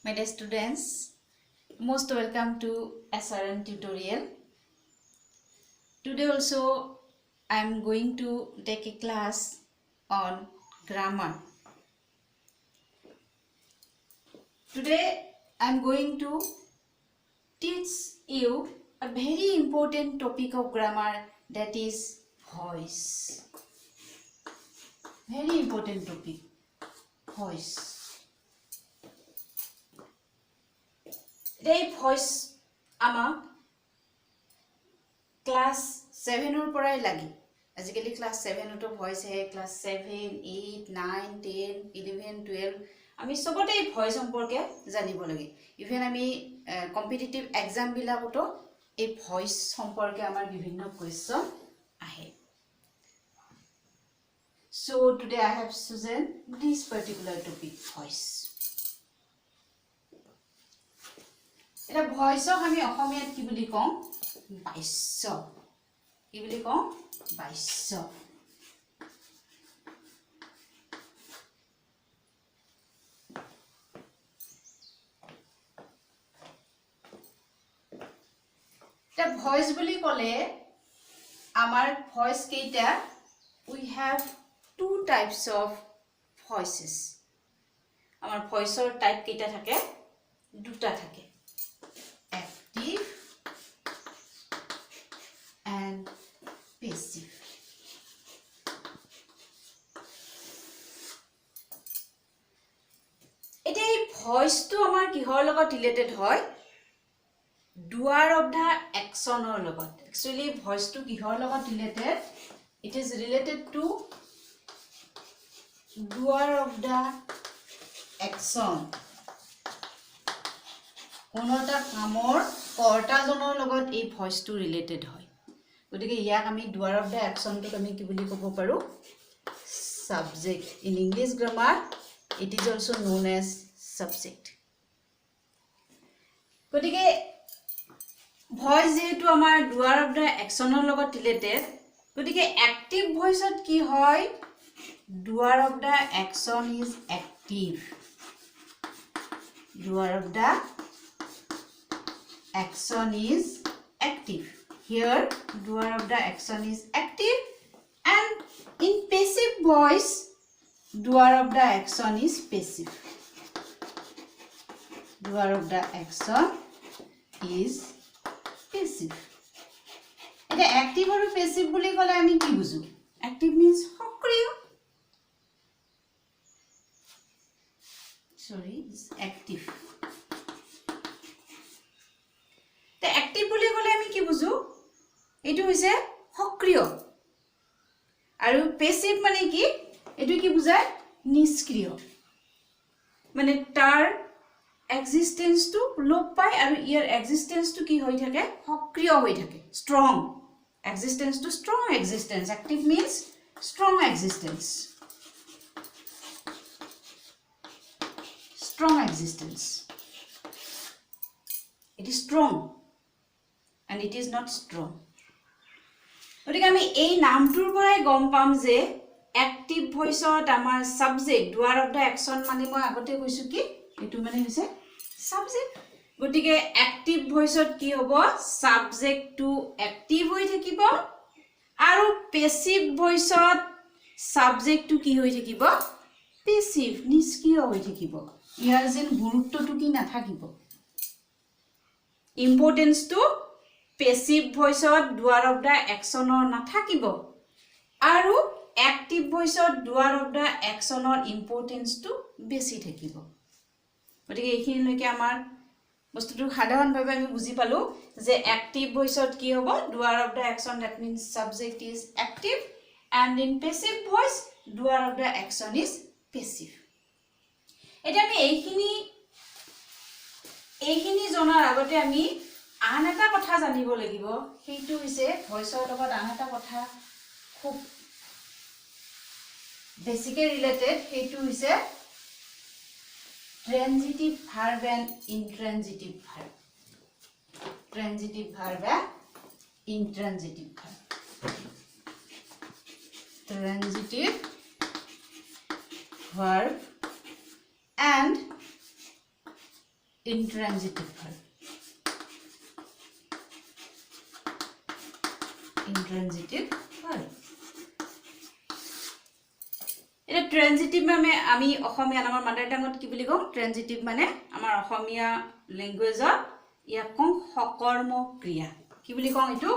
My dear students, most welcome to SRN tutorial. Today also I am going to take a class on grammar. Today I am going to teach you a very important topic of grammar, that is voice. Very important topic, voice. Today voice আমাক class 7 ৰ পৰাই লাগি আজিকালি class 7 টো voice হে class 7 8 9 10 11 12 আমি সবতে voice সম্পৰ্কে জানিব লাগে ইভেন আমি কম্পিটিটিভ এক্সাম বিলাকতো এই ভয়েস সম্পৰ্কে আমাৰ বিভিন্ন কোৱেশ্চন আহে so today I have chosen this particular topic, voice. এটা ভয়েসক আমি অসমীয়াত কি বুলি কওঁ বাইশ্য কি বুলি কওঁ বাইশ্য এটা ভয়েস বুলি ক'লে আমাৰ ভয়েস কেইটা we have two types of voices আমাৰ ভয়েসৰ টাইপ কেইটা থাকে দুটা থাকে active and passive. Eta ei voice to amar kihor logot related hoy doer of the action or logot. Actually voice to kihor logot related, it is related to doer of the action. কোনটা কামৰ কৰ্তাজনৰ লগত এই ভয়েসটো related হয় গতিকে ইয়াক আমি ডুৱাৰ of দা একচনটো আমি কি বুলি ক'ব পাৰো subject in English grammar it is also known as subject গতিকে ভয়েস যেটো আমাৰ ডুৱাৰ অফ দা একচনৰ লগত ৰিলেটেড গতিকে এক্টিভ ভয়েসত কি হয় doer of the action is active doer of the action is active. Here doer of the action is active and in passive voice doer of the action is passive. Doer of the action is passive. Eta active or passive boli kole ami ki buju active means সক্রিয় sorry is active active বুলি ক'লে আমি কি বুজো এটো হৈছে সক্রিয় আৰু পেসিভ মানে কি এটো কি বুজায় নিষ্ক্ৰিয় মানে তাৰ এক্সিস্টেন্স টু লোপ পায় আৰু ইয়াৰ এক্সিস্টেন্স টু কি হৈ থাকে সক্রিয় হৈ থাকে strong existence to strong existence active means strong existence it is strong and it is not strong. গতিকে আমি এই নামটোৰ পৰাই গম পাম যে এক্টিভ ভয়েসত আমাৰ সাবজেক্ট ডুৱাৰ অফ দা একচন মানে মই আগতে কৈছো কি এটো মানে হৈছে সাবজেক্ট গতিকে এক্টিভ ভয়েসত কি হ'ব সাবজেক্ট টু এক্টিভ হৈ থাকিব আৰু পেসিভ ভয়েসত সাবজেক্ট টু কি হৈ থাকিব পেসিভ নিষ্ক্ৰিয় হৈ থাকিব ইয়াৰ যেন গুৰুত্বটো কি নাথাকিব importance to passive voice doer of the action or nathakibo aru active voice doer of the action or importance to besi thakibo gotike ekhini loike amar bostutu sadharan bhabe ami buji palu je active voice ki hobo doer of the action, that means subject is active, and in passive voice doer of the action is passive. Eta ami eikhini jonar agote ami আন এটা কথা জানিব লাগিব সেইটো হৈছে ভয়েসৰ লগত আন এটা কথা খুব বেসিকলি ৰিলেটেড সেইটো হৈছে transitive verb and intransitive verb transitive verb and intransitive verb transitive verb and intransitive verb. Intransitive verb. এটা ট্ৰানজিটিভ মানে আমি অসমীয়া আমাৰ মাদাৰ টাঙত কি বুলি কম ট্ৰানজিটিভ মানে আমাৰ অসমীয়া ল্যাঙ্গুৱেজত ইয়াক কম সকৰ্ম ক্ৰিয়া কি বুলি কম এটো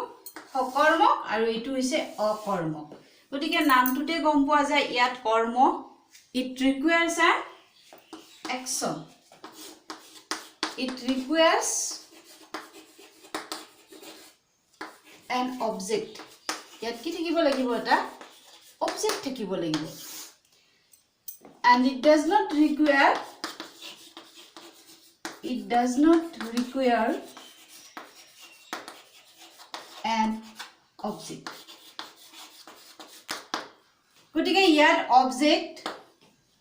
সকৰ্ম আৰু এটো হৈছে অকৰ্ম গতিকে নামটোতে গম পোৱা যায় ইয়াত কৰ্ম it requires an action it requires an object ইয়াত কি থাকিব লাগিব এটা object থাকিব লাগিব and it does not require an object গতিকে ইয়াত object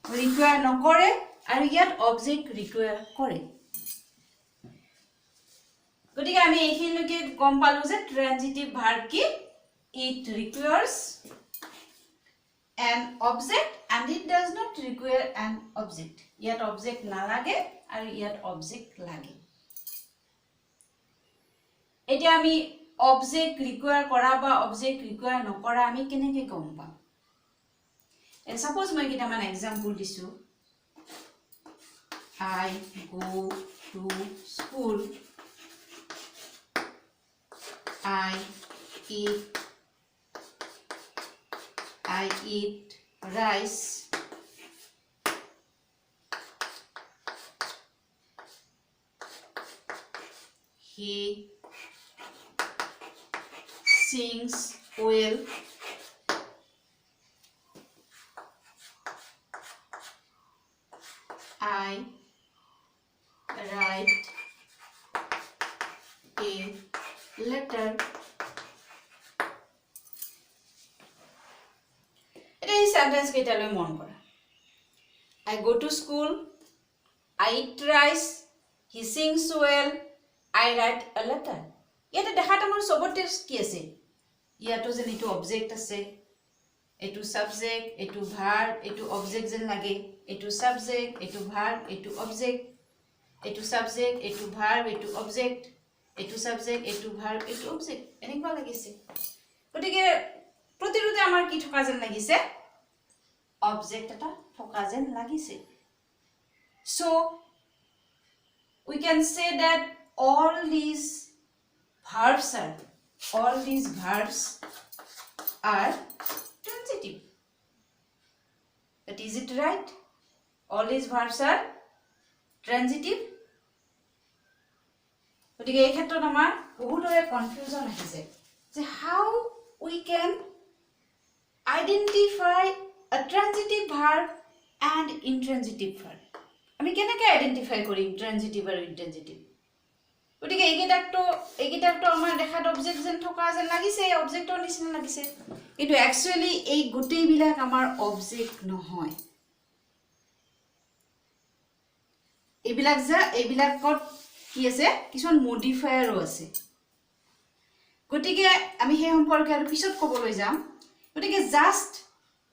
require নকৰে আৰু ইয়াত object require কৰে গতিকে আমি এইখিনিলৈকে গম পালো যে ট্ৰানজিটিভ ভাৰ্ব কি it requires an object and it does not require an object yet object na lage aru yet object lage eta ami object require kora ba object require nokora ami keneke gom pa and suppose moi kita man example disu I go to school I eat rice he sings well I write a letter এই sentence কেইটালৈ মন কৰা I go to school I eat rice he sings well I write a letter ইয়াতে দেখাটা মোৰ সবতে কি আছে ইয়াতো যেন এটো অবজেক্ট আছে এটো সাবজেক্ট এটো ভার্ব এটো অবজেক্ট যেন লাগে এটো সাবজেক্ট এটো ভার্ব এটো অবজেক্ট এটো সাবজেক্ট এটো ভার্ব এটো অবজেক্ট এটো সাবজেক্ট এটো ভার্ব এটো অবজেক্ট এনেকুৱা লাগিছে গতিকে প্ৰতিৰোধে আমাৰ কি থকা যেন লাগিছে object eta thoka jen lagise so we can say that all these verbs are transitive but is it right all these verbs are transitive গতিকে এই ক্ষেত্ৰত আমাৰ বহুতৰে কনফিউজন আহিছে যে how we can identify a transitive verb and intransitive verb আমি কেনেকৈ identify কৰিম ট্ৰানজিটিভ আৰু ইন্ট্ৰানজিটিভ গতিকে এইকেইটাকটো আমাৰ দেখাত অবজেক্ট যেন থকা যেন লাগিছে অবজেক্টৰ নিচিনা লাগিছে কিন্তু একচুৱেলি এই গোটেইবিলাক আমাৰ অবজেক্ট নহয় এইবিলাকত কি আছে কিছুমান মডিফায়াৰো আছে গতিকে আমি সেই সম্পৰ্কে আৰু পিছত ক'বলৈ যাম গতিকে জাষ্ট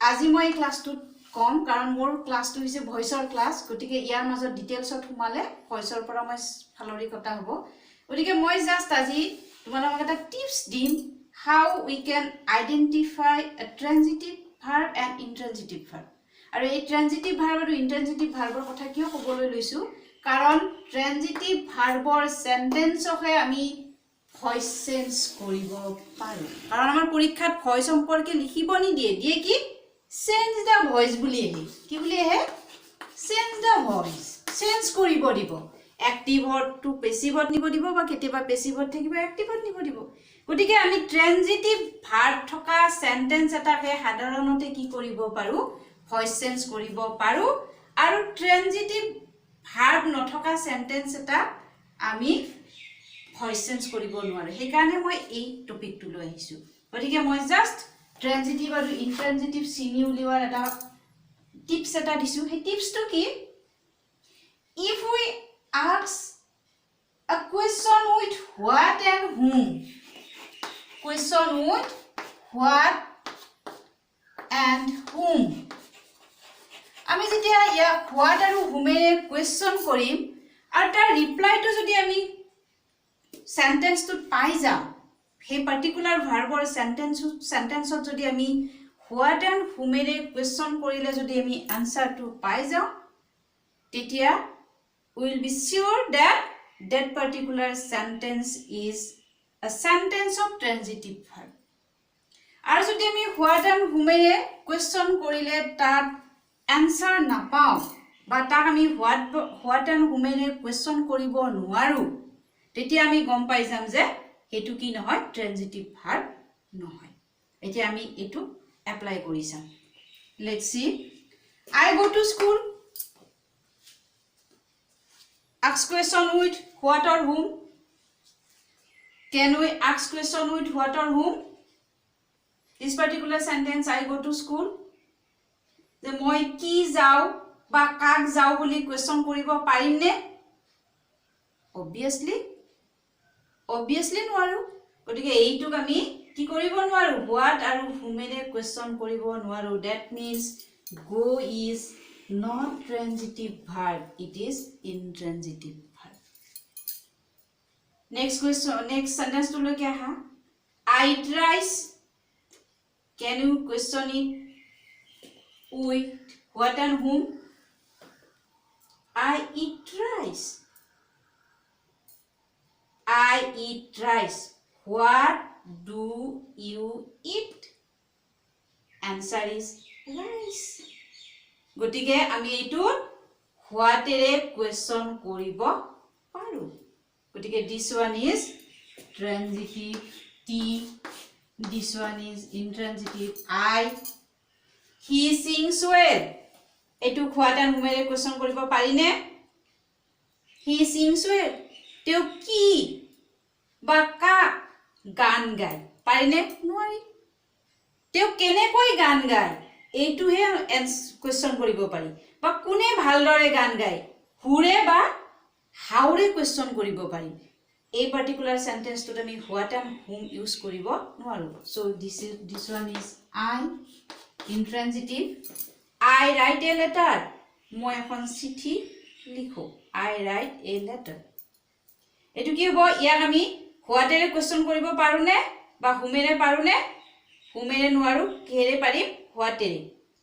আজি মই ক্লাসটো কম কাৰণ মোৰ ক্লাসটো হৈছে ভয়েসৰ ক্লাস গতিকে ইয়াৰ মাজত ডিটেইলছত সোমালে ভয়েসৰ পৰা মই ফালৰি কথা হ'ব গতিকে মই জাষ্ট আজি তোমালোকক এটা টিপস দিম how we can identify a transitive verb and intransitive verb আৰু এই ট্ৰানজিটিভ ভাৰ্ব আৰু ইন্ট্ৰানজিটিভ ভাৰ্বৰ কথা কিয় ক'বলৈ লৈছো কাৰণ ট্ৰানজিটিভ ভাৰ্বৰ সেন্টেন্সকে আমি ভয়েস চেঞ্জ কৰিব পাৰো কাৰণ আমাৰ পৰীক্ষাত ভয়েস সম্পৰ্কে লিখিব নিদিয়ে দিয়ে কি change the voice বুলি আহে কি বুলি আহে change the voice change কৰিব দিব active to passive নিব দিব বা কেতিয়াবা passive থাকিব active নিব দিব গতিকে আমি ট্ৰানজিটিভ ভাৰ্ব থকা সেন্টেন্স এটাকে সাধাৰণতে কি কৰিব পাৰো ভয়েস চেঞ্জ কৰিব পাৰো আৰু ট্ৰানজিটিভ ভাৰ্ব নথকা সেন্টেন্স এটা আমি ভয়েস চেঞ্জ কৰিব নোৱাৰো সেই কাৰণে মই এই টপিকটো লৈ আহিছো গতিকে মই জাস্ট ট্ৰানজিটিভ আৰু ইন্ট্ৰানজিটিভ চিনি উলিওৱাৰ এটা টিপস এটা দিছো সেই টিপসটো কি if we ask a question with what and whom question with what and whom আমি যেতিয়া ইয়া what আৰু whom এ question কৰিম আৰু তাৰ ৰিপ্লাইটো যদি আমি সেন্টেন্সটো পাই যাওঁ সেই পাৰ্টিকুলাৰ ভাৰ্বৰ সেন্টেন্সত যদি আমি হোৱাট এণ্ড হুমেৰে কুৱেশ্যন কৰিলে যদি আমি আনসাৰটো পাই যাওঁ তেতিয়া we will be sure that that particular sentence is a sentence of transitive verb. আৰু যদি আমি হোৱাট এণ্ড হুমেৰে কুৱেশ্যন কৰিলে তাত এনসাৰ নাপাওঁ বা তাক আমি হোৱাট এণ্ড হুমেৰে কুৱেশ্যন কৰিব নোৱাৰো তেতিয়া আমি গম পাই যাম যে হেতু কি নহয় ট্ৰানজিটিভ ভাৰ্ব নহয় এতিয়া আমি এটো এপ্লাই কৰি চাম let's see I go to school ask question with what or whom can we ask question with what or whom this particular sentence I go to school যে মই কি যাও বা কাক যাও বুলি কোৱেশ্চন কৰিব পাৰিম নে obviously নোৱাৰো গতিকে এইটোক আমি কি কৰিব নোৱাৰো what আৰু whomৰে কোৱেশ্চন কৰিব নোৱাৰো that means go is not transitive verb it is intransitive verb next sentence to look at I eat rice can you question it with what and whom I eat rice what do you eat answer is rice গটিকে আমি এটো what array question কৰিব পাৰো গটিকে this one is transitive T this one is intransitive I he sings well এটো what and whom array question কৰিব পাৰি নে he sings well তেও কি বা কা গান গায় পাৰি নে নোৱাৰি তেও কেনেকৈ গান গায় এইটো হে কোৱেশ্চন কৰিব পাৰি বা কোনে ভালদৰে গান গায় হুৰে বা হাউৰে কোৱেশ্চন কৰিব পাৰি এই পাৰ্টিকুলাৰ সেন্টেন্সটোত আমি হোৱাট এণ্ড হুম ইউজ কৰিব নোৱাৰো so this one is I intransitive I write a letter মই এখন চিঠি লিখো I write a letter এটো কি হ'ব ইয়াক আমি হোৱাট এৰে কোৱেশ্চন কৰিব পাৰো নে বা হুমেৰে পাৰো নে হুমেৰে নোৱাৰো কিহেৰে পাৰিম what array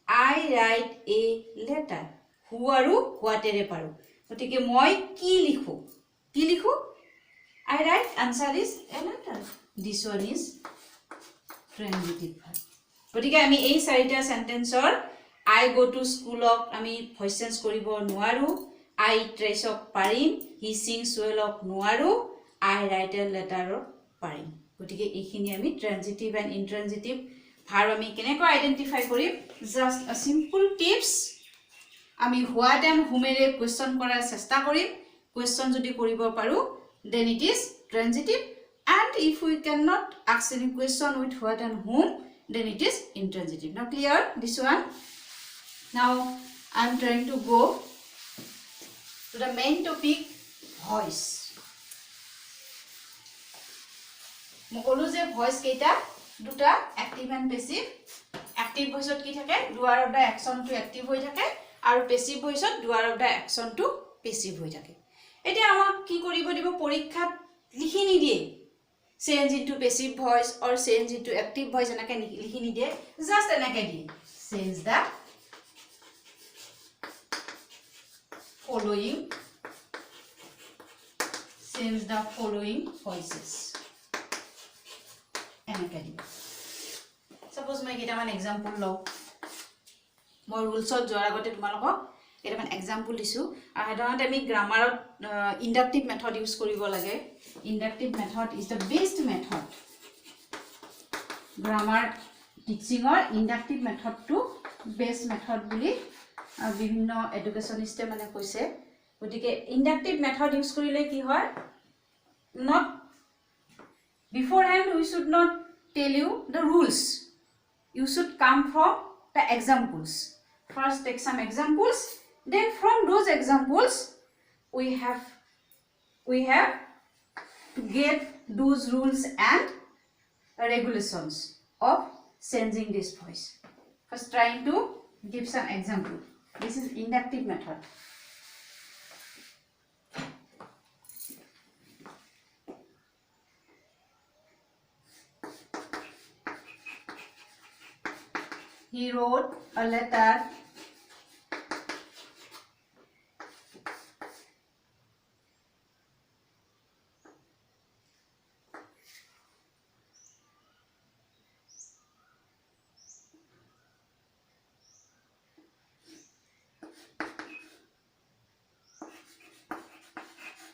I write a letter হু আৰু হোৱাট এৰে পাৰো গতিকে মই কি লিখো I write answer is a letter this one is transitive verb গতিকে আমি এই চাৰিটা সেন্টেন্সৰ I go to school ক আমি ভয়েস চেঞ্জ কৰিব নোৱাৰো I trace ক পাৰিম he sings well ক নোৱাৰো I write a letter ক পাৰিম গতিকে এইখিনি আমি ট্ৰানজিটিভ এণ্ড ইনট্ৰানজিটিভ ভাৰ্ব আমি কেনেকৈ আইডেন্টিফাই কৰিম জাস্ট আ সিম্পল টিপস আমি হোৱাট এণ্ড হুমেৰে কোৱেশ্চন কৰাৰ চেষ্টা কৰিম কোৱেশ্চন যদি কৰিব পাৰো then it is transitive and if we cannot ask any question with what and whom then it is intransitive now clear this one now I am trying to go to the main topic voice মকলো যে voice কেইটা দুটা active and passive active ভয়েসত কি থাকে doer of the action to active হৈ থাকে আৰু passive ভয়েসত doer of the action to passive হৈ থাকে এটা আমাক কি কৰিব দিব পৰীক্ষাত লিখি নি দিয়ে change into passive voice or change into active voice এনেকে লিখি নি দিয়ে জাস্ট এনেকে দিয়ে চেঞ্জ দা following voices এনেকে দিব সাপোজ মই কেইটামান এক্সাম্পল লও মই ৰুলছত যোৱাৰ আগতে তোমালোকক কেইটামান এক্সাম্পল দিছো আৰু সাধাৰণতে আমি গ্ৰামাৰত ইন্ডাক্টিভ মেথড ইউজ কৰিব লাগে inductive method is the best method grammar টিচিংৰ ইন্ডাক্টিভ মেথডটো বেষ্ট মেথড বুলি বিভিন্ন এডুকেশনিষ্টে মানে কৈছে গতিকে ইন্ডাক্টিভ মেথড ইউজ কৰিলে কি হয় not beforehand we should not tell you the rules you should come from the examples first take some examples then from those examples we have to get those rules and regulations of changing this voice first trying to give some example this is inductive method He wrote a letter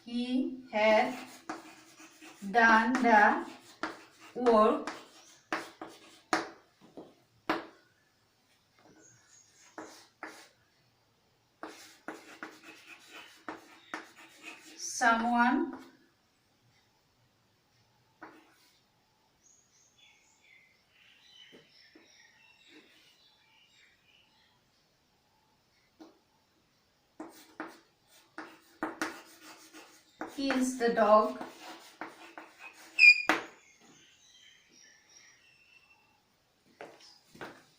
he had done the work someone kills the dog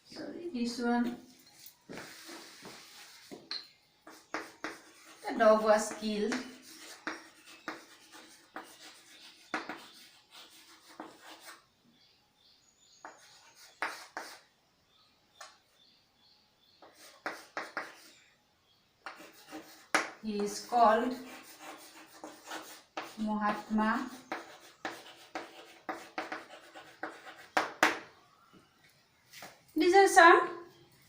sorry this one the dog was killed he is called Mahatma these are some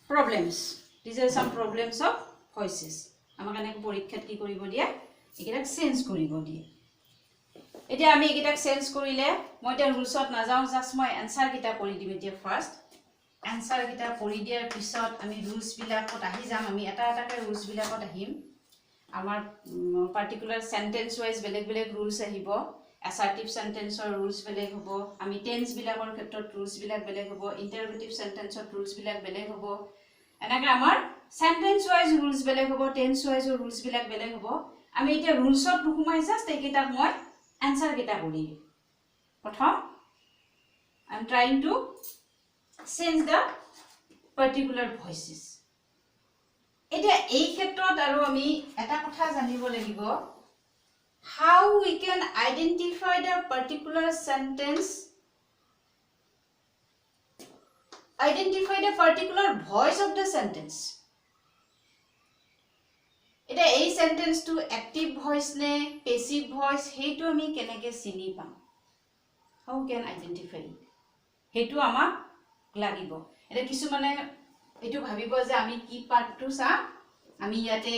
problems of voices আমাক এনে পৰীক্ষাত কি কৰিব দিয়া একেটাক change কৰিব দিয়ে এতিয়া আমি একেটাক চেঞ্জ কৰিলে মই এটা ৰুলছত নাযাওঁ জাস্ট মই এনসাৰ কিটা কৰি দিম এতিয়া ফাৰ্স্ট এনসাৰ কিটা কৰি দিয়াৰ পিছত আমি ৰুলছ বিলাকত আহি যাম আমি এটা এটাকে ৰুলছ বিলাকত আহিম আমাৰ পাৰ্টিকুলাৰ সেন্টেন্স ওয়াইজ বেলেগ বেলেগ ৰুলছ আহিব assertive সেন্টেন্সৰ ৰুলছ বেলেগ হ'ব আমি টেন্স বিলাকৰ ক্ষেত্ৰত ৰুলছ বিলাক বেলেগ হ'ব ইন্টাৰগেটিভ সেন্টেন্সৰ ৰুলছ বিলাক বেলেগ হ'ব এনাকে আমাৰ সেন্টেন্স ওয়াইজ ৰুলছ বেলেগ হ'ব টেন্স ওয়াইজ ৰুলছ বিলাক বেলেগ হ'ব আমি এতিয়া ৰুলছত নুকুমাই জাস্ট এইকেইটা মই আনসাৰ কেইটা কৰি প্ৰথম I am trying to change the particular voices এটা এই ক্ষেত্ৰত আৰু আমি এটা কথা জানিব লাগিব how we can identify the particular sentence identify the particular voice of the sentence এটা এই সেন্টেন্স টু অ্যাক্টিভ ভয়েস নে প্যাসিভ ভয়েস হেতু আমি কেনেকে চিনি পাম how can identify হেতু আমাক লাগিব এটা কিছু মানে এটু ভাবিব যে আমি কি পার্টটো চা আমি ইয়াতে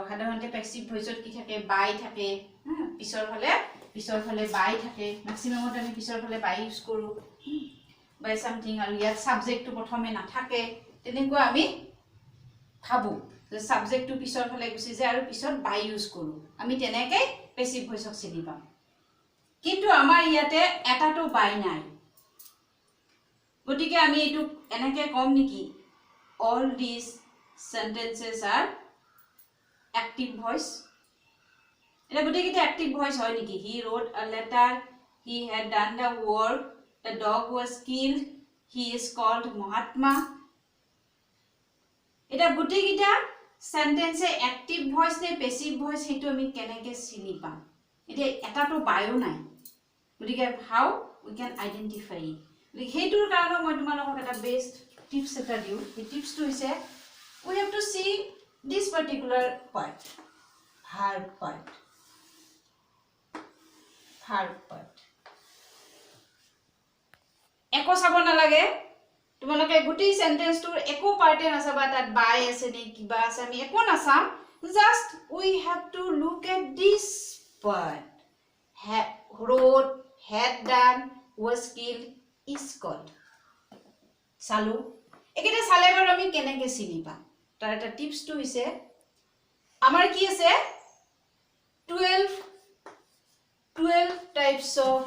সাধাৰণতে প্যাসিভ ভয়েসত কি থাকে বাই থাকে পিছৰ ফালে বাই থাকে ম্যাক্সিমামত আমি পিছৰ ফালে বাই ইউজ কৰো বাই সামথিং আৰু ইয়াত সাবজেক্টটো প্ৰথমে নাথাকে তেনেকুৱা আমি ভাবো যে সাবজেক্টটো পিছৰ ফালে গুছি যায় আৰু পিছত বাই ইউজ কৰো আমি তেনেকৈ প্যাসিভ ভয়েসক চিনি পাম কিন্তু আমাৰ ইয়াতে এটাটো বাই নাই গতিকে আমি এটু এনেকে কম নেকি all these sentences are active voice এটা গতিকে active voice হয় নেকি he wrote a letter he had done the work the dog was killed he is called Mahatma এটা গতিকে sentence এ active voice নে passive voice হেতু আমি কেনেকে চিনি পাম এটা এটাটো বায়ো নাই গতিকে how we can identify it হেতুৰ কাৰণে মই তোমালোকক এটা বেস্ট টিপস এটা দিও এই টিপসটো হৈছে we have to see this particular part verb part একো চাব নালাগে তোমালোকে গুটি সেন্টেন্সটোৰ একো পাৰ্টে নাচাবা তাত বাই আছে নে কিবা আছে আমি একো নাচাম just we have to look at this part wrote had done was killed is called চালো একেটা চালে বাৰু আমি কেনেকে চিনি পাম তাৰ এটা টিপসটো হৈছে আমাৰ কি আছে 12 types of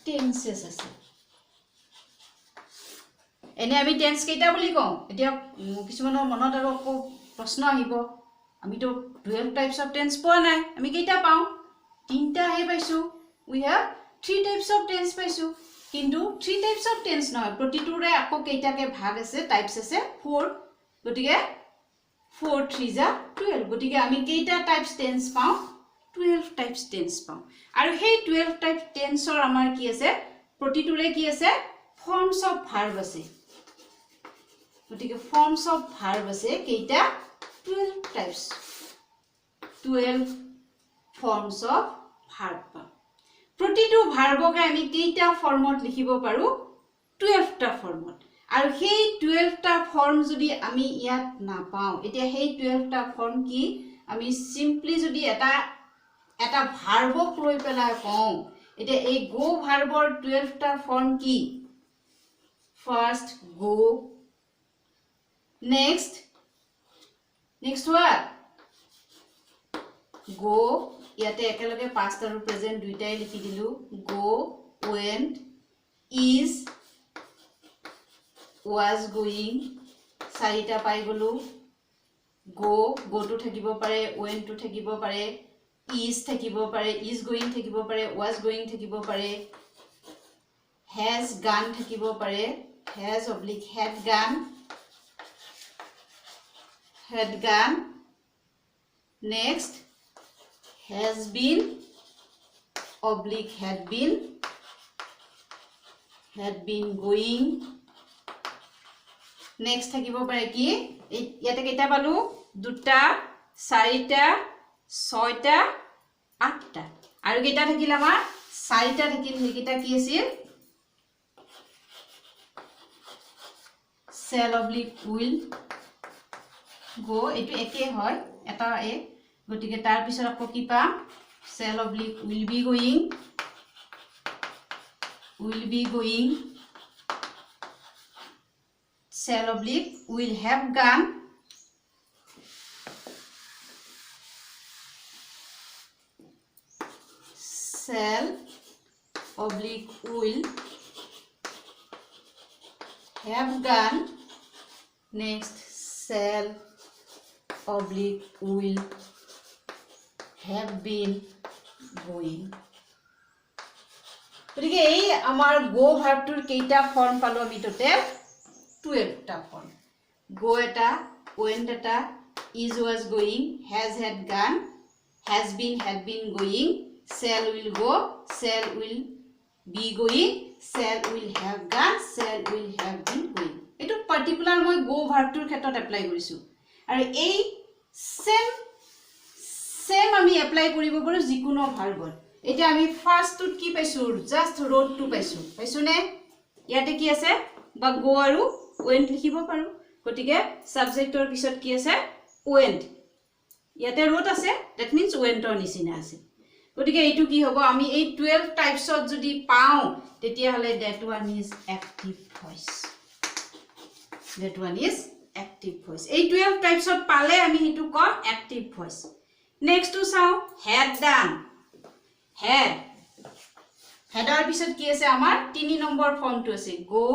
tenses আছে এনে আমি টেন্স কেইটা বুলি কওঁ এতিয়া কিছুমানৰ মনত আৰু প্ৰশ্ন আহিব আমি তো 12 types of tense পোৱা নাই আমি কেইটা পাওঁ তিনটা হে পাইছো we have 3 types of tense পাইছো কিন্তু 3 types of tense নহয় প্ৰতিটোৰে আকৌ কেইটাকে ভাগ আছে টাইপস আছে 4 গতিকে 4 3 যা 12 গতিকে আমি কেইটা টাইপস টেন্স পাওঁ 12 টাইপস টেন্স পাওঁ আৰু সেই 12 টাইপ টেন্সৰ আমাৰ কি আছে প্ৰতিটোৰে কি আছে ফৰ্মস অফ ভাৰ্ব আছে গতিকে ফৰ্মছ অফ ভাৰ্ব আছে কেইটা 12 টাইপস 12 ফৰ্মছ অফ ভাৰ্ব প্ৰতিটো ভাৰ্বকে আমি কেইটা ফৰ্মত লিখিব পাৰো 12 টা ফৰ্মত আৰু সেই 12 টা ফৰ্ম যদি আমি ইয়াত নাপাও এতিয়া সেই 12 টা ফৰ্ম কি আমি সিম্পলি যদি এটা ভাৰ্বক লৈ পেলাই কওঁ এতিয়া এই গো ভাৰ্বৰ 12 টা ফৰ্ম কি first go next what go ইয়াতে একেলগে past আৰু present দুইটাই লিখি দিলু go went is was going চাৰিটা পাই গলু go to থাকিব পাৰে went to থাকিব পাৰে is থাকিব পাৰে is going থাকিব পাৰে was going থাকিব পাৰে has gone থাকিব পাৰে has oblique had gone next has been oblique had been going next থাকিব পাৰে কি ইয়াতে কেইটা পালো দুটা চাৰিটা ছয়টা আঠটা আৰু কেইটা থাকিল আমাৰ চাৰিটা থাকিল হেকিটা কি আছিল shall oblique will go এটো একে হয় এটা এ গটিকে তাৰ পিছত আকৌ কি পাম shall oblique will be going shall oblique will have gone shall oblique will have gone next shall oblique will have been going গতিকে এই আমাৰ গো ভাৰ্বটোৰ কেইটা ফৰ্ম পালো আমি টোটেল 12 টা ফৰ্ম গো এটা went এটা is was going has had gone has been had been going shall will go shall will be going shall will have gone shall will have been going এটো particular মই গো ভাৰ্বটোৰ ক্ষেত্ৰত apply কৰিছো আৰু এই same আমি apply কৰিব পাৰো যিকোনো ভাৰ্বত এটা আমি ফাৰ্স্টত কি পাইছো জাস্ট road to পাইছো নে ইয়াতে কি আছে বা গো আৰু went লিখিব পাৰো গটিকে সাবজেক্টৰ পিছত কি আছে went ইয়াতে road আছে that means went ৰ নিচিনা আছে গটিকে এইটো কি হ'ব আমি এই 12 টাইপছত যদি পাও তেতিয়া হলে that one is active voice এই 12 টাইপছত পালে আমি হেতু কম active voice next to চাও had done হেডৰ পিছত কি আছে আমাৰ 3 নম্বৰ ফৰ্মটো আছে go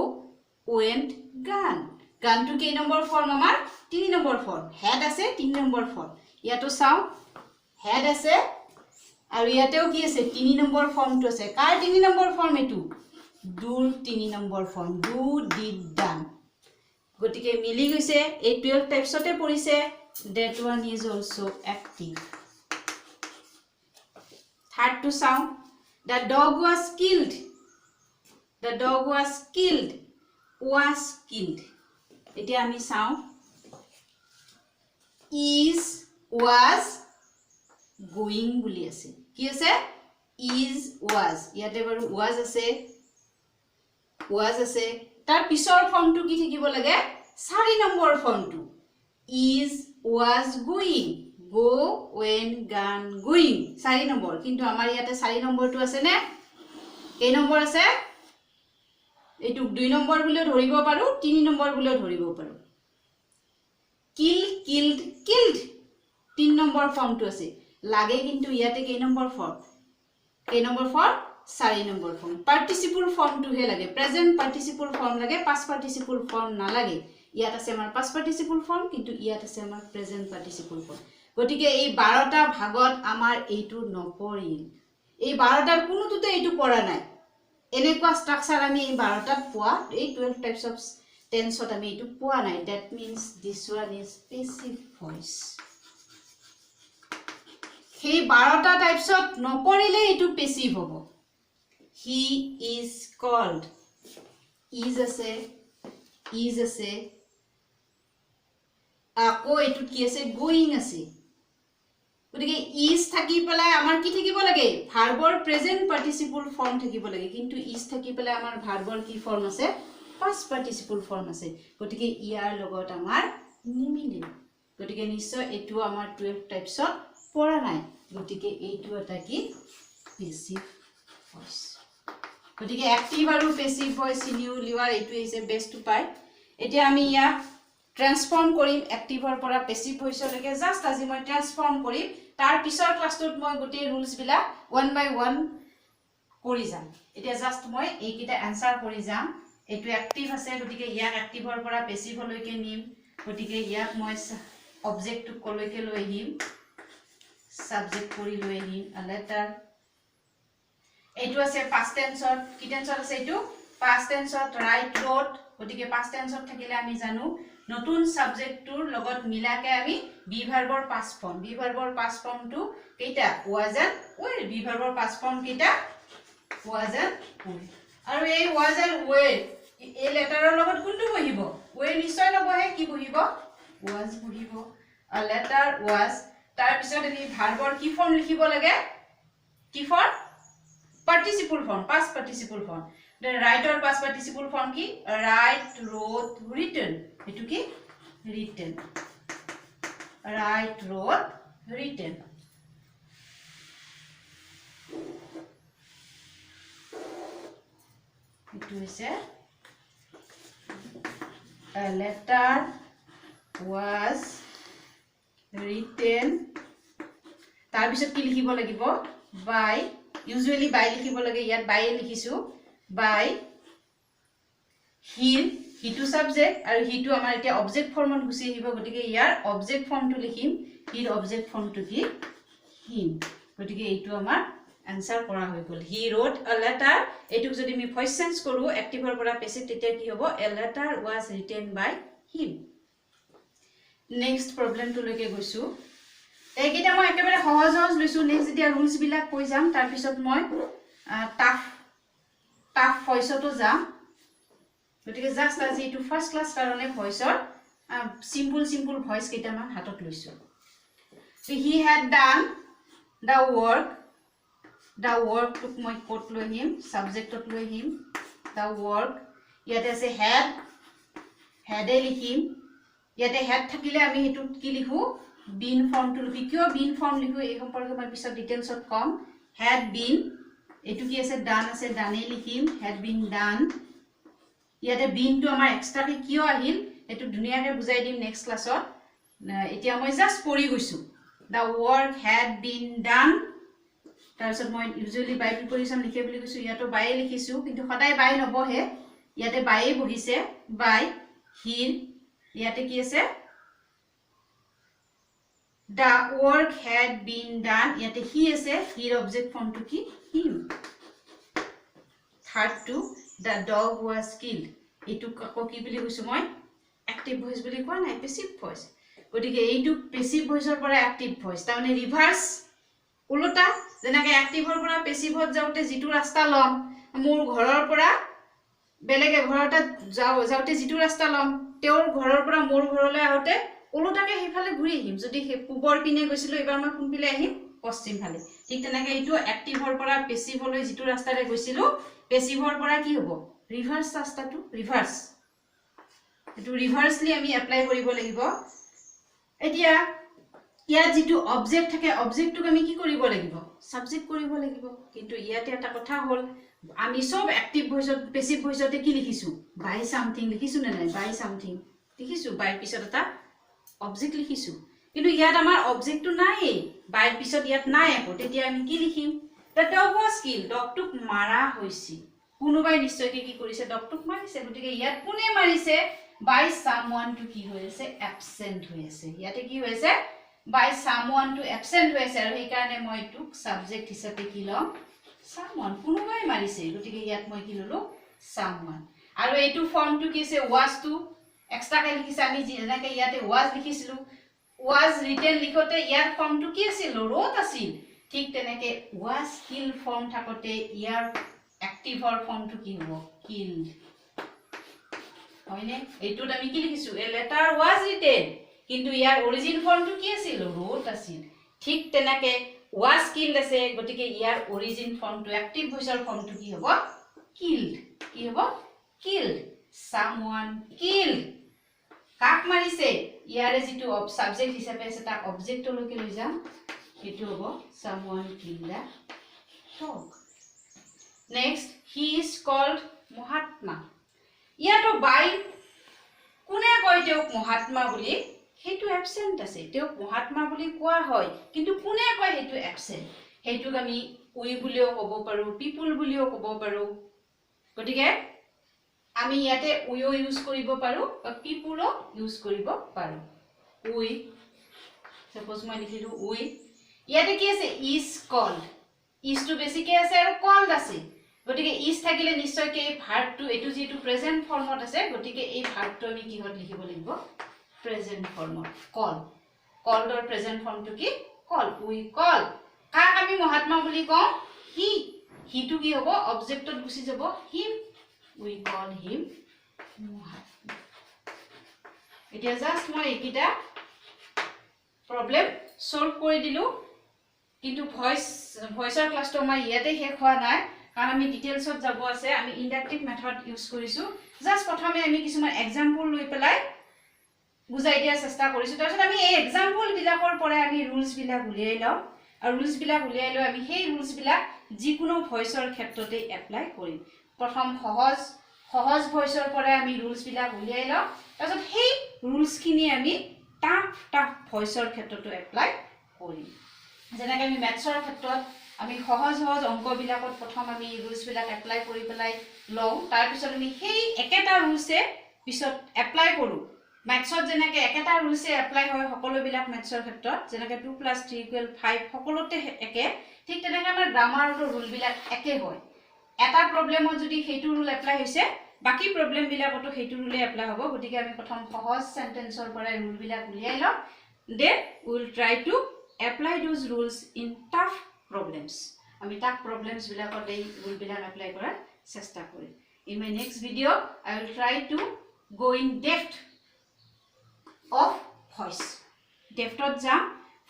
went gone গানটো কেই নম্বৰ ফৰ্ম আমাৰ 3 নম্বৰ ফৰ্ম had আছে 3 নম্বৰ ফৰ্ম ইয়াতো চাও had আছে আৰু ইয়াতেও কি আছে 3 নম্বৰ ফৰ্মটো আছে কাৰ 3 নম্বৰ ফৰ্ম এটো do 3 number form do did done গটিকে মিলি গৈছে এই 12 টাইপছতে পৰিছে that one is also active third to sound the dog was killed was killed এতিয়া আমি চাও is was going বুলি আছে কি আছে is was ইয়াতে বাৰু was আছে তাৰ পিছৰ ফৰ্মটো কি থাকিব লাগে 4 নম্বৰ ফৰ্মটো is was going go when gone going 4 number কিন্তু আমাৰ ইয়াতে 4 নম্বৰটো আছে নে কেই নম্বৰ আছে এটু 2 নম্বৰ বুলি ধৰিব পাৰো 3 নম্বৰ বুলি ধৰিব পাৰো kill killed 3 নম্বৰ ফৰ্মটো আছে লাগে কিন্তু ইয়াতে কেই number form 4 number form participle ফৰ্মটো হে লাগে প্ৰেজেন্ট পাৰ্টিসিপল ফৰ্ম লাগে পাষ্ট পাৰ্টিসিপল ফৰ্ম না লাগে ইয়াত আছে আমাৰ পাষ্ট পাৰ্টিসিপল ফৰ্ম কিন্তু ইয়াত আছে আমাৰ প্ৰেজেন্ট পাৰ্টিসিপল ফৰ্ম গটিকে এই 12টা ভাগত আমাৰ এইটো নপৰিল এই 12টাৰ কোনোটোতে এইটো পৰা নাই এনেকুৱা স্ট্ৰাকচাৰ আমি এই 12টাত পোৱা এই 12 টাইপস অফ টেন্সত আমি এইটো পোৱা নাই that means this one is passive voice হে 12টা টাইপসত নপৰিলে এইটো পেসিভ হ'ব he is called is আছে আকৌ এটু কি আছে গোইং আছে গতিকে ইজ থাকি পেলাই আমাৰ কি থাকিব লাগে ভাৰ্বৰ প্ৰেজেন্ট পাৰ্টিসিপল ফৰ্ম থাকিব লাগে কিন্তু ইজ থাকি পেলাই আমাৰ ভাৰ্বৰ কি ফৰ্ম আছে পাষ্ট পাৰ্টিসিপল ফৰ্ম আছে গতিকে ইয়াৰ লগত আমাৰ নিমিলে গতিকে নিশ্চয় এটু আমাৰ 12 টাইপছত পঢ়া নাই গতিকে এইটো এটা কি পেসিভ ভয়েস গতিকে অ্যাক্টিভ আৰু পেসিভ ভয়েস চিনিউ লিৱাৰ এইটো হৈছে বেস্ট উপায় এতিয়া আমি ইয়াক ট্ৰান্সফৰ্ম কৰিম অ্যাক্টিভৰ পৰা পেসিভ ভয়েসলৈকে জাস্ট আজি মই ট্ৰান্সফৰ্ম কৰিম তাৰ পিছৰ ক্লাছটোত মই গোটেই ৰুলছ বিলাক 1 বাই 1 কৰি যাম এতিয়া জাস্ট মই এইকিটা আনসাৰ কৰি যাম এইটো অ্যাক্টিভ আছে গতিকে ইয়াক অ্যাক্টিভৰ পৰা পেসিভলৈকে নিম গতিকে ইয়াক মই অবজেক্টটো কলৈকে লৈ আহিম সাবজেক্ট কৰি লৈ আহিম a letter এইটো আছে past tenseত কি টেন্সত আছে এইটো past tenseত right wrote গতিকে past tenseত থাকিলে আমি জানো নতুন সাবজেক্টটোৰ লগত মিলাকে আমি বি ভাৰ্বৰ past form টো কেইটা was and were বি ভাৰ্বৰ past form কেইটা was and were আৰু এই was and were এই লেটাৰৰ লগত কোনটো বহিব were নিশ্চয় নবহে কি বহিব was বহিব a letter was তাৰ পিছত আমি ভাৰ্বৰ কি ফৰ্ম লিখিব লাগে কি form participle form past participle form the write or past participle form ki write wrote written etu ki written write wrote written etu is a letter was written tar bisot ki likhibo lagibo by usually by likhiব লাগে ইয়াত by লিখিছো by he to subject আৰু he to আমাৰ এতিয়া object ফৰ্মত গুছি আহিব গতিকে ইয়াৰ object ফৰ্মটো লিখিম he object ফৰ্মটো কি him গতিকে এইটো আমাৰ আনসাৰ কৰা হৈ গল he wrote a letter এইটুক যদি আমি ভয়েস চেঞ্জ কৰো অ্যাক্টিভৰ পৰা পেসিভ তেতিয়া কি হ'ব a letter was written by him next প্ৰবলেমটো লৈকে গৈছো এইকিটা মই একেবাৰে সহজ সহজ লৈছো নেক্সট যেতিয়া ৰুলছ বিলাক কৈ যাম তাৰ পিছত মই টাফ ভয়েসটো যাম গতিকে জাস্ট আজি এটো ফাৰ্স্ট ক্লাস কাৰণে ভয়েসৰ সিম্পল ভয়েস কেইটামান হাতত লৈছো he had done the work টুক মই কোট লৈ হিম সাবজেক্টত লৈ হিম the work ইয়াতে আছে had এ লিখিম ইয়াতে had থাকিলে আমি হেতু কি লিখো been form to likhi kyo been form likho ei সম্পর্কে মই পিছত details to com had been এটু কি আছে done likhim had been done ইয়াতে been to আমাৰ এক্সট্ৰা কে কিয় আহিল এটু দুনিয়াকে বুজাই দিম নেক্সট ক্লাছত এতিয়া মই জাস্ট পঢ়ি গৈছো the work had been done তাৰছত মই ইউজুয়ালি বাই প্ৰিপজিশন লিখে বুলি কৈছো ইয়াতো বাই লিখিছো কিন্তু সদায় বাই নবহে ইয়াতে বাই বহিছে বাই here ইয়াতে কি আছে the work had been done yate he ase he object form to ki him third to the dog was killed etu kako ki bili koisu moi active voice bili koa nai passive voice gotike eitu passive voice or pora active voice ta mane reverse ulota jenake active or pora passive hot jaute jitu rasta lom mur ghoror pora belege ghorota jaute jitu rasta lom teur ghoror pora mur ghorole ahote ওলোটাকে হেফালে ঘুৰি আহিম যদি হে পূবৰ পিনে গৈছিল এবাৰ মই কোন পিলে আহিম পশ্চিম ফালে ঠিক তেনেকৈ এইটো অ্যাক্টিভৰ পৰা পেসিভলৈ যিটো ৰাস্তাৰে গৈছিল পেসিভৰ পৰা কি হ'ব ৰিভাৰ্স ৰাস্তাটো ৰিভাৰ্স এটো ৰিভাৰ্সলি আমি এপ্লাই কৰিব লাগিব এতিয়া ইয়াত যিটো অবজেক্ট থাকে অবজেক্টটোক আমি কি কৰিব লাগিব সাবজেক্ট কৰিব লাগিব কিন্তু ইয়াতে এটা কথা হ'ল আমি সব অ্যাক্টিভ ভয়েসত পেসিভ ভয়েসতে কি লিখিছো বাই সামথিং লিখিছো না নাই বাই সামথিং লিখিছো বাই পিছত এটা অবজেক্ট লিখিছো কিন্তু ইয়াত আমাৰ অবজেক্টটো নাই বাইৰ পিছত ইয়াত নাই আকৌ তেতিয়া আমি কি লিখিম the dog was killed ডগটোক মাৰা হৈছি কোনোবাই নিশ্চয়কৈ কি কৰিছে ডগটোক মাৰিছে গতিকে ইয়াত কোনে মাৰিছে by someone to কি হৈছে absent হৈছে ইয়াতে কি হৈছে by someone to absent হৈছে আৰু এই কাৰণে মই টু সাবজেক্ট হিচাপে কি লম someone কোনোবাই মাৰিছে গতিকে ইয়াত মই কি ললো someone আৰু এইটো ফৰ্মটো কি আছে was to extra কে লিখিছে আমি যেনেকৈ ইয়াতে was লিখিছিলো was written লিখতে ইয়াৰ ফৰ্মটো কি আছিল wrote আছিল ঠিক তেনেকৈ was kill ফৰ্ম থাকতে ইয়াৰ অ্যাক্টিভৰ ফৰ্মটো কি হ'ব killed হয়নে এইটোত আমি কি লিখিছো a letter was written কিন্তু ইয়াৰ অৰিজিন ফৰ্মটো কি আছিল ৰোট আছিল ঠিক তেনেকে was killed আছে গটিকে ইয়াৰ অৰিজিন ফৰ্মটো অ্যাক্টিভ ভয়েসৰ ফৰ্মটো কি হ'ব killed কি হ'ব killed someone killed কাক মাৰিছে ইয়াৰে যেটো সাবজেক্ট হিচাপে আছে তা অবজেক্টলৈকে লৈ যাম এটো হ'ব someone killed a dog next he is called Mahatma ইয়াতো বাই কোনে কয় তেওঁক মহাত্মা বুলি হেতু অ্যাবসেন্ট আছে তেওঁক মহাত্মা বুলি কোৱা হয় কিন্তু কোনে কয় হেতু অ্যাবসেন্ট হেতুক আমি উই বুলিও ক'ব পাৰো পিপল বুলিও ক'ব পাৰো গটিকে আমি ইয়াতে উইও ইউজ কৰিব পাৰো বা পিপলও ইউজ কৰিব পাৰো উই সাপোজ মই লিখিলো উই ইয়াতে কি আছে is called is to বেছিকে আছে আৰু called আছে গটিকে is থাকিলে নিশ্চয় কে ভার্বটো এটো যেটো প্রেজেন্ট ফর্মত আছে গটিকে এই ভার্বটো আমি কিহত লিখিব লাগিব প্রেজেন্ট ফর্মত কল কলড অর প্রেজেন্ট ফর্মটো কি কল উই কল কাক আমি মহাত্মা বুলি কও হি টু কি হ'ব অবজেক্টত গুছি যাব him we call him Mahatma এটা জাস্ট মই একিটা প্রবলেম সলভ কৰি দিলো কিন্তু ভয়েসৰ ক্লাছটো মই ইয়াতে শেষ হোৱা নাই কাৰণ আমি ডিটেইলছত যাব আছে আমি ইন্ডাকটিভ মেথড ইউজ কৰিছো জাস্ট প্ৰথমে আমি কিছুমান এক্সাম্পল লৈ পেলাই বুজাই দিয়া চেষ্টা কৰিছো তাৰপিছত আমি এই এক্সাম্পল বিলাকৰ পৰা আমি ৰুলস বিলাক উলিয়াই লওঁ আৰু ৰুলস বিলাক উলিয়াই লৈ আমি সেই ৰুলস বিলাক যিকোনো ভয়েসৰ ক্ষেত্ৰতে এপ্লাই কৰিম প্ৰথম সহজ ভয়েসৰ পৰা আমি ৰুলস বিলাক উলিয়াই লওঁ তাৰপিছত সেই ৰুলস খিনি আমি টাফ ভয়েসৰ ক্ষেত্ৰতো এপ্লাই কৰিম যেনেকৈ আমি ম্যাথছৰ ক্ষেত্ৰত আমি সহজ অংক বিলাকত প্ৰথম আমি ৰুলস বিলাক এপ্লাই কৰি পেলাই লওঁ তাৰ পিছত আমি সেই একেটা ৰুলসে পিছত এপ্লাই কৰো ম্যাথছত যেনেকৈ একেটা ৰুলসে এপ্লাই হয় সকলো বিলাক ম্যাথছৰ ক্ষেত্ৰত যেনেকৈ 2 + 3 = 5 সকলোতে একে ঠিক তেনেকৈ আমাৰ গ্ৰামাৰৰ ৰুল বিলাক একে হয় এটা প্ৰবলেমত যদি সেইটো ৰুল এপ্লাই হৈছে বাকি প্ৰবলেম বিলাকতো সেইটো ৰুলে এপ্লাই হ'ব গতিকে আমি প্ৰথম সহজ সেন্টেন্সৰ পৰা ৰুল বিলাক উলিয়াই লওঁ then we will try to apply those rules in tough problems আমি টাফ প্রবলেমস বিলাকত এই রুল বিলাক এপ্লাই কৰাৰ চেষ্টা কৰিম in my next video I will try to go in depth of voice depthত যাম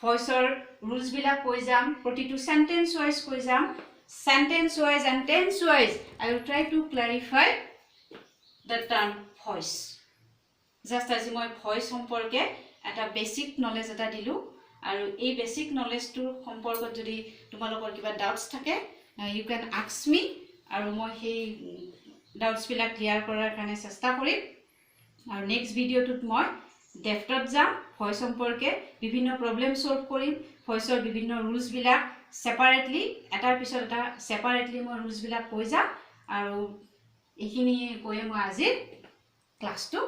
ভয়েসৰ ৰুলস বিলাক কৈ যাম প্ৰতিটো সেন্টেন্স ওয়াইজ কৈ যাম sentence wise and tense wise I will try to clarify the term voice just as মই voice সম্পৰ্কে এটা বেসিক নলেজ এটা দিলু আৰু এই বেসিক নলেজটো সম্পৰ্কত যদি তোমালোকৰ কিবা ডাউটস থাকে you can ask me আৰু মই সেই ডাউটস বিলাক ক্লিয়াৰ কৰাৰ কাৰণে চেষ্টা কৰিম আৰু নেক্সট ভিডিওটোত মই ডেপথত যাম ভয়েস সম্পৰ্কে বিভিন্ন প্ৰবলেম সলভ কৰিম ভয়েসৰ বিভিন্ন ৰুলস বিলাক সেপাৰেটলি এটাৰ পিছত এটা সেপাৰেটলি মই ৰুলস বিলাক কৈ যাম আৰু এইখিনি কৈ মই আজি ক্লাছটো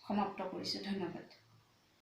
সমাপ্ত কৰিছো ধন্যবাদ